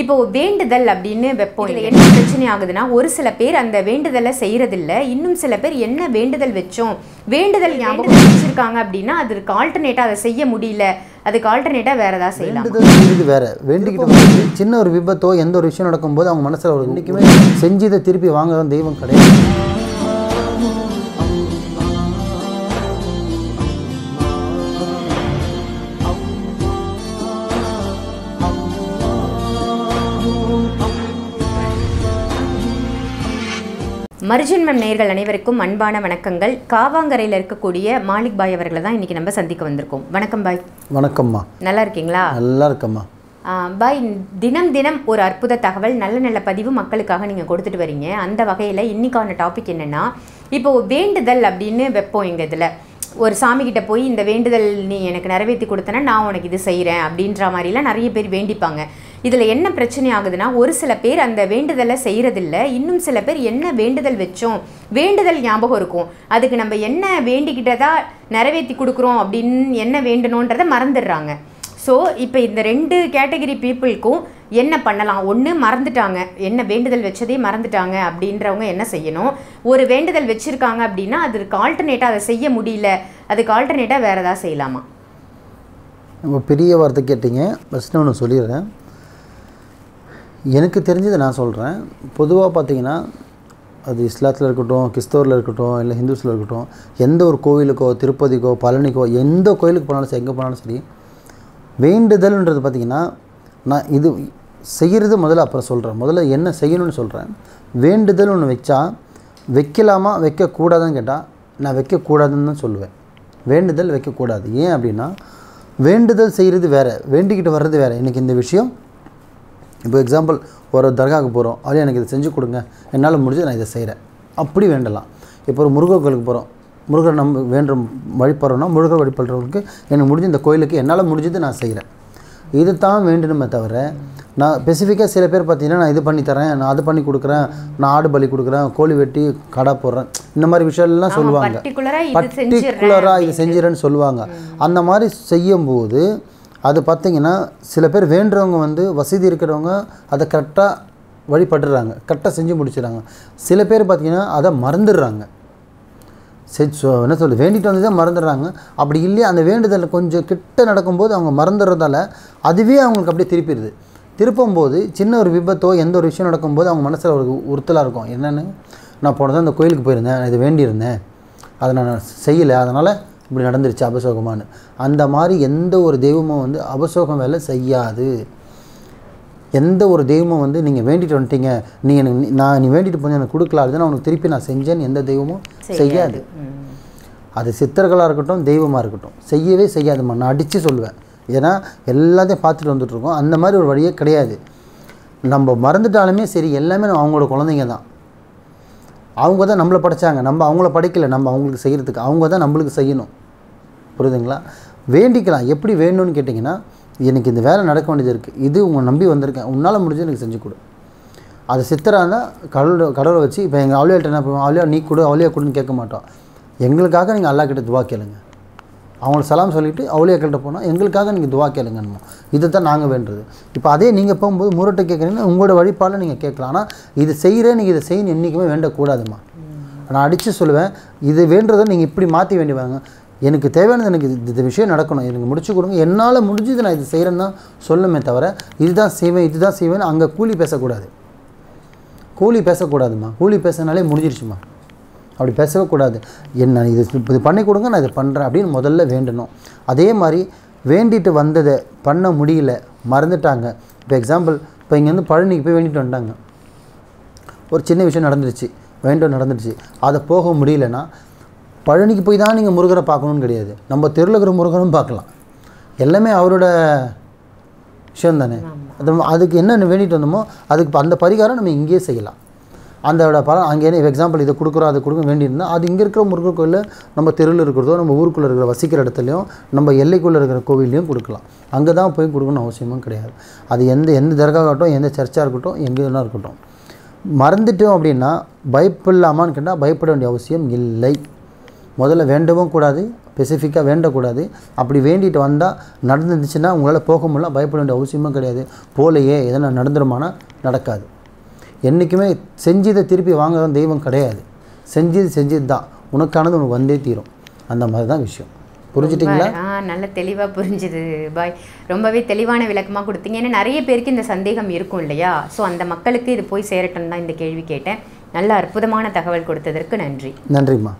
இப்போ வேண்டுதல் அப்படின்னு வைப்போம். இதில் என்ன பிரச்சனை ஆகுதுன்னா, ஒரு சில பேர் அந்த வேண்டுதலை செய்கிறதில்ல. இன்னும் சில பேர் என்ன வேண்டுதல் வச்சோம், வேண்டுதல் ஞாபகம் வச்சுருக்காங்க அப்படின்னா அதுக்கு ஆல்டர்னேட்டாக அதை செய்ய முடியல, அதுக்கு ஆல்டர்னேட்டாக வேறு ஏதாவது செய்யலாம். வேண்டுதல் வேறு. வேண்டிக்கிட்டு சின்ன ஒரு விபத்தோ எந்த ஒரு விஷயம் நடக்கும்போது அவங்க மனசில் ஒரு இன்றைக்குமே செஞ்சு இதை திருப்பி வாங்க தெய்வம் கிடையாது. மறுஜென்மம் நேயர்கள் அனைவருக்கும் அன்பான வணக்கங்கள். காவாங்கரையில் இருக்கக்கூடிய மாலிக் பாய் அவர்களை தான் இன்றைக்கி நம்ம சந்திக்க வந்திருக்கோம். வணக்கம் பாய். வணக்கம்மா. நல்லா இருக்கீங்களா? நல்லா இருக்கம்மா. பாய், தினம் தினம் ஒரு அற்புத தகவல், நல்ல நல்ல பதிவு மக்களுக்காக நீங்கள் கொடுத்துட்டு வரீங்க. அந்த வகையில் இன்றைக்கான டாபிக் என்னென்னா, இப்போது வேண்டுதல் அப்படின்னு வைப்போம். எங்கள் இதில் ஒரு சாமிக்கிட்ட போய் இந்த வேண்டுதல் நீ எனக்கு நிறைவேற்றி கொடுத்தனா நான் உனக்கு இது செய்கிறேன் அப்படின்ற மாதிரிலாம் நிறைய பேர் வேண்டிப்பாங்க. இதில் என்ன பிரச்சனை ஆகுதுன்னா, ஒரு சில பேர் அந்த வேண்டுதலை செய்கிறதில்ல. இன்னும் சில பேர் என்ன வேண்டுதல் வச்சோம், வேண்டுதல் ஞாபகம் இருக்கும், அதுக்கு நம்ம என்ன வேண்டிக்கிட்டதா நிறைவேற்றி கொடுக்குறோம் அப்படின்னு என்ன வேண்டணுன்றதை மறந்துடுறாங்க. ஸோ இப்போ இந்த ரெண்டு கேட்டகரி பீப்புளுக்கும் என்ன பண்ணலாம்? ஒன்று, மறந்துட்டாங்க, என்ன வேண்டுதல் வச்சதே மறந்துட்டாங்க அப்படின்றவங்க என்ன செய்யணும்? ஒரு வேண்டுதல் வச்சுருக்காங்க அப்படின்னா அதுக்கு ஆல்டர்னேட்டாக அதை செய்ய முடியல, அதுக்கு ஆல்டர்னேட்டாக வேறு ஏதாவது செய்யலாமா? நம்ம பெரிய வார்த்தை கேட்டீங்க. ஃபஸ்ட்டு ஒன்று சொல்லிடுறேன். எனக்கு தெரிஞ்சதை நான் சொல்கிறேன். பொதுவாக பார்த்தீங்கன்னா, அது இஸ்லாத்தில் இருக்கட்டும், கிறிஸ்தவரில் இருக்கட்டும், இல்லை ஹிந்துஸில் இருக்கட்டும், எந்த ஒரு கோவிலுக்கோ, திருப்பதிக்கோ, பழனிக்கோ, எந்த கோவிலுக்கு போனாலும் சரி, எங்கே போனாலும் சரி, வேண்டுதல்ன்றது பார்த்திங்கன்னா, நான் இது செய்கிறது முதல்ல அப்புறம் சொல்கிறேன். முதல்ல என்ன செய்யணும்னு சொல்கிறேன். வேண்டுதல் ஒன்று வச்சா வைக்கலாமா வைக்கக்கூடாதுன்னு கேட்டால் நான் வைக்கக்கூடாதுன்னு தான் சொல்லுவேன். வேண்டுதல் வைக்கக்கூடாது. ஏன் அப்படின்னா, வேண்டுதல் செய்கிறது வேறு, வேண்டிக்கிட்டு வர்றது வேறு. எனக்கு இந்த விஷயம், இப்போ எக்ஸாம்பிள், ஒரு தர்காவுக்கு போகிறோம், அவளே எனக்கு இதை செஞ்சு கொடுங்க, என்னால் முடிஞ்சு நான் இதை செய்கிறேன், அப்படி வேண்டலாம். இப்போ ஒரு முருகர் கோயிலுக்கு போகிறோம், முருகர் நம்ம வேண்டும் வழிபடுறோன்னா, முருகர் வழிபடுறவங்களுக்கு எனக்கு முடிஞ்ச இந்த கோயிலுக்கு என்னால் முடிஞ்சது நான் செய்கிறேன், இது தான் வேண்டணுமே தவிர, நான் ஸ்பெசிஃபிக்காக சில பேர் பார்த்தீங்கன்னா நான் இது பண்ணி தரேன், நான் அது பண்ணி கொடுக்குறேன், நான் ஆடு பலி கொடுக்குறேன், கோழி வெட்டி கடை போடுறேன், இந்த மாதிரி விஷயம்லாம் சொல்லுவாங்க. பர்டிகுலராக இது செஞ்சிடறேன்னு சொல்லுவாங்க. அந்த மாதிரி செய்யும்போது அது பார்த்திங்கன்னா, சில பேர் வேண்டுறவங்க வந்து வசதி இருக்கிறவங்க அதை கரெக்டாக வழிபட்டுறாங்க, கரெக்டாக செஞ்சு முடிச்சிடறாங்க. சில பேர் பார்த்திங்கன்னா அதை மறந்துடுறாங்க. என்ன சொல்லுது, வேண்டிட்டு வந்ததே மறந்துடுறாங்க. அப்படி இல்லையா, அந்த வேண்டுதல் கொஞ்சம் கிட்ட நடக்கும்போது அவங்க மறந்துடுறதால அதுவே அவங்களுக்கு அப்படியே திருப்பிடுது. திருப்பும்போது சின்ன ஒரு விபத்தோ எந்த ஒரு விஷயம் நடக்கும்போது அவங்க மனசில் ஒரு உறுத்தலாக இருக்கும். என்னென்னு, நான் போனதான் அந்த கோயிலுக்கு போயிருந்தேன், நான் இதை வேண்டியிருந்தேன், அதை நான் செய்யலை, அதனால் இப்படி நடந்துருச்சு அபசோகமானு. அந்த மாதிரி எந்த ஒரு தெய்வமும் வந்து அபசோகம் வேலை செய்யாது. எந்த ஒரு தெய்வமும் வந்து நீங்கள் வேண்டிட்டு வந்துட்டீங்க, நீ எனக்கு நீ வேண்டிட்டு போய் எனக்கு கொடுக்கல, அதுதான் உனக்கு திருப்பி நான் செஞ்சேன்னு எந்த தெய்வமும் செய்யாது. அது சித்தர்களாக இருக்கட்டும், தெய்வமாக இருக்கட்டும், செய்யவே செய்யாதுமா. நான் அடித்து சொல்லுவேன். ஏன்னா எல்லாத்தையும் பார்த்துட்டு வந்துட்டுருக்கோம். அந்த மாதிரி ஒரு வழியே கிடையாது. நம்ம மறந்துட்டாலுமே சரி, எல்லாமே அவங்களோட குழந்தைங்க தான். அவங்க தான் நம்மளை படைச்சாங்க, நம்ம அவங்கள படைக்கலை. நம்ம அவங்களுக்கு செய்கிறதுக்கு அவங்க தான் நம்மளுக்கு செய்யணும். புரியுதுங்களா? வேண்டிக்கலாம். எப்படி வேணும்னு கேட்டிங்கன்னா, எனக்கு இந்த வேலை நடக்க வேண்டியது இருக்குது, இது உங்களை நம்பி வந்திருக்கேன், உன்னால் முடிஞ்சு எனக்கு செஞ்சு கொடு. அது சித்தராக இருந்தால் கடவுளை வச்சு, இப்போ எங்கள் அவளியாட்ட என்ன பண்ணுவோம், அவளியா நீ கொடு, அவளியா கொடுன்னு கேட்க மாட்டோம். எங்களுக்காக நீங்கள் அல்லா கிட்ட துவா கேளுங்க. அவங்களுக்கு சலாம் சொல்லிவிட்டு அவளியா கிட்ட போனால் எங்களுக்காக நீங்கள் துவா கேளுங்கன்னு. இதை தான் நாங்கள் வேண்டுறது. இப்போ அதே நீங்கள் போகும்போது முரட்டை கேட்குறீங்கன்னா உங்களோட வழிபாடில் நீங்கள் கேட்கலாம். ஆனால் இது செய்கிறேன், நீங்கள் இதை செய்யணும் என்றைக்குமே வேண்டக்கூடாதுமா. நான் அடித்து சொல்லுவேன், இது வேண்டுறதை நீங்கள் இப்படி மாற்றி வேண்டிவாங்க. எனக்கு தேவையானது, எனக்கு இந்த விஷயம் நடக்கணும், எனக்கு முடிச்சு கொடுங்க, என்னால் முடிஞ்சது நான் இது செய்கிறேன்னு தான் சொல்லுமே தவிர, இதுதான் செய்வேன் இதுதான் செய்வேன்னு அங்கே கூலி பேசக்கூடாது. கூலி பேசக்கூடாதுமா. கூலி பேசினாலே முடிஞ்சிருச்சுமா. அப்படி பேசவே கூடாது. என்ன இது பண்ணி கொடுங்க, நான் இதை பண்ணுறேன் அப்படின்னு முதல்ல வேண்டணும். அதே மாதிரி வேண்டிட்டு வந்ததை பண்ண முடியல, மறந்துட்டாங்க. இப்போ எக்ஸாம்பிள், இப்போ இங்கேருந்து பழனிக்கு போய் வேண்டிட்டு வந்துட்டாங்க, ஒரு சின்ன விஷயம் நடந்துருச்சு, நடந்துடுச்சு, அதை போக முடியலன்னா பழனிக்கு போய் தான் நீங்கள் முருகரை பார்க்கணுன்னு கிடையாது. நம்ம தெருவில் இருக்கிற முருகரும் பார்க்கலாம். எல்லாமே அவரோட விஷயம் தானே. அதுக்கு என்ன வேண்டிட்டு வந்தோமோ அதுக்கு அந்த பரிகாரம் நம்ம இங்கேயே செய்யலாம். அந்த படம் அங்கே எக்ஸாம்பிள் இதை கொடுக்குறோம் அதை கொடுக்க வேண்டியிருந்தால் அது இங்கே இருக்கிற முருகர் கோயிலில், நம்ம தெருவில் இருக்கிறதோ, நம்ம ஊருக்குள்ளே இருக்கிற வசிக்கிற இடத்துலையும், நம்ம எல்லைக்குள்ளே இருக்கிற கோவில்லையும் கொடுக்கலாம். அங்கே தான் போய் கொடுக்கணும் அவசியமும் கிடையாது. அது எந்த தர்காகட்டும், எந்த சர்ச்சாக இருக்கட்டும், எங்கே வேணா இருக்கட்டும். மறந்துட்டோம் அப்படின்னா பயப்படலாமான்னு கேட்டால் பயப்பட வேண்டிய அவசியம் இல்லை. முதல்ல வேண்டவும் கூடாது, ஸ்பெசிஃபிக்காக வேண்டக்கூடாது. அப்படி வேண்டிட்டு வந்தால் நடந்துருந்துச்சுன்னா உங்களால் போக முடியல, பயப்பட வேண்டிய அவசியமும் கிடையாது. போலையே எதனா நடந்துருமானா நடக்காது. என்றைக்குமே செஞ்சதை திருப்பி வாங்க தான் தெய்வம் கிடையாது. செஞ்சது தான், உனக்கானது உனக்கு வந்தே தீரும். அந்த மாதிரி தான் விஷயம். புரிஞ்சுட்டிங்களா? நல்ல தெளிவாக புரிஞ்சுது பாய். ரொம்பவே தெளிவான விளக்கமாக கொடுத்தீங்க. ஏன்னா நிறைய பேருக்கு இந்த சந்தேகம் இருக்கும் இல்லையா? ஸோ அந்த மக்களுக்கு இது போய் சேரட்டும் தான் இந்த கேள்வி கேட்டேன். நல்ல அற்புதமான தகவல் கொடுத்ததற்கு நன்றி. நன்றிம்மா.